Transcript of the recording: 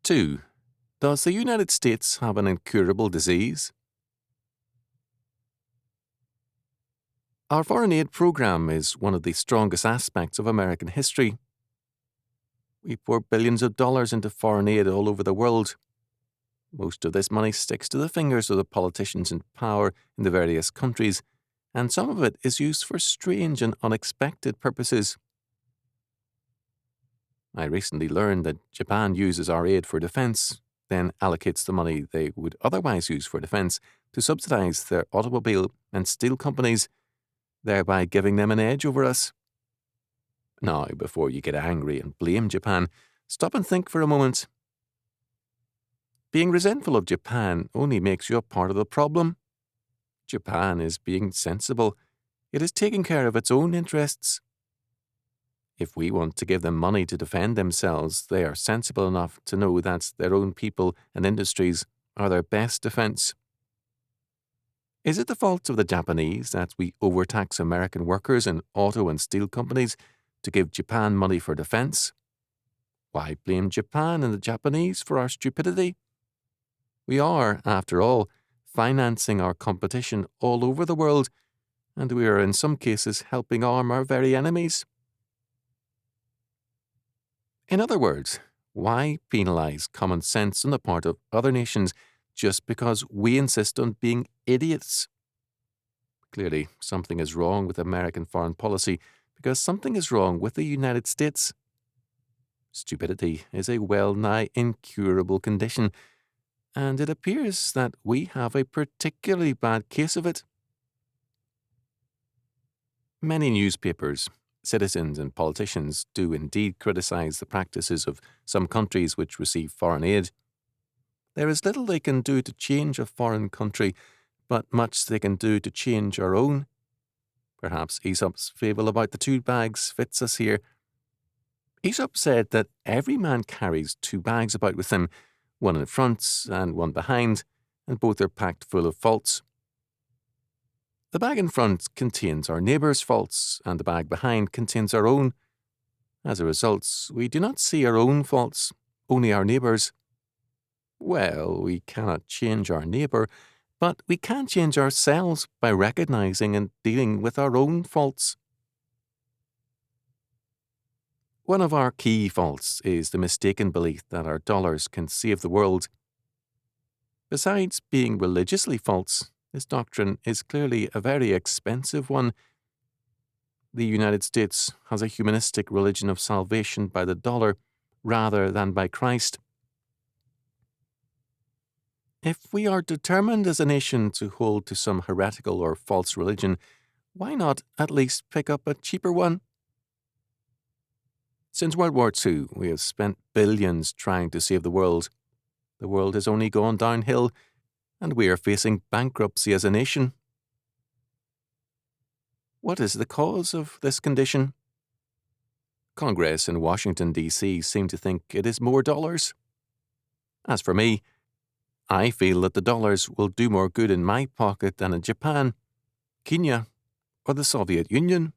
2. Does the United States have an incurable disease? Our foreign aid program is one of the strongest aspects of American history. We pour billions of dollars into foreign aid all over the world. Most of this money sticks to the fingers of the politicians in power in the various countries, and some of it is used for strange and unexpected purposes. I recently learned that Japan uses our aid for defense, then allocates the money they would otherwise use for defense to subsidize their automobile and steel companies, thereby giving them an edge over us. Now, before you get angry and blame Japan, stop and think for a moment. Being resentful of Japan only makes you a part of the problem. Japan is being sensible. It is taking care of its own interests. If we want to give them money to defend themselves, they are sensible enough to know that their own people and industries are their best defense. Is it the fault of the Japanese that we overtax American workers in auto and steel companies to give Japan money for defense? Why blame Japan and the Japanese for our stupidity? We are, after all, financing our competition all over the world, and we are in some cases helping arm our very enemies. In other words, why penalize common sense on the part of other nations just because we insist on being idiots? Clearly, something is wrong with American foreign policy because something is wrong with the United States. Stupidity is a well-nigh incurable condition, and it appears that we have a particularly bad case of it. Many newspapers, citizens and politicians do indeed criticize the practices of some countries which receive foreign aid. There is little they can do to change a foreign country, but much they can do to change our own. Perhaps Aesop's fable about the 2 bags fits us here. Aesop said that every man carries 2 bags about with him, one in front and one behind, and both are packed full of faults. The bag in front contains our neighbour's faults, and the bag behind contains our own. As a result, we do not see our own faults, only our neighbour's. Well, we cannot change our neighbour, but we can change ourselves by recognising and dealing with our own faults. One of our key faults is the mistaken belief that our dollars can save the world. Besides being religiously false, this doctrine is clearly a very expensive one. The United States has a humanistic religion of salvation by the dollar rather than by Christ. If we are determined as a nation to hold to some heretical or false religion, why not at least pick up a cheaper one? Since World War II, we have spent billions trying to save the world. The world has only gone downhill, and we are facing bankruptcy as a nation. What is the cause of this condition? Congress in Washington, D.C. seem to think it is more dollars. As for me, I feel that the dollars will do more good in my pocket than in Japan, Kenya, or the Soviet Union.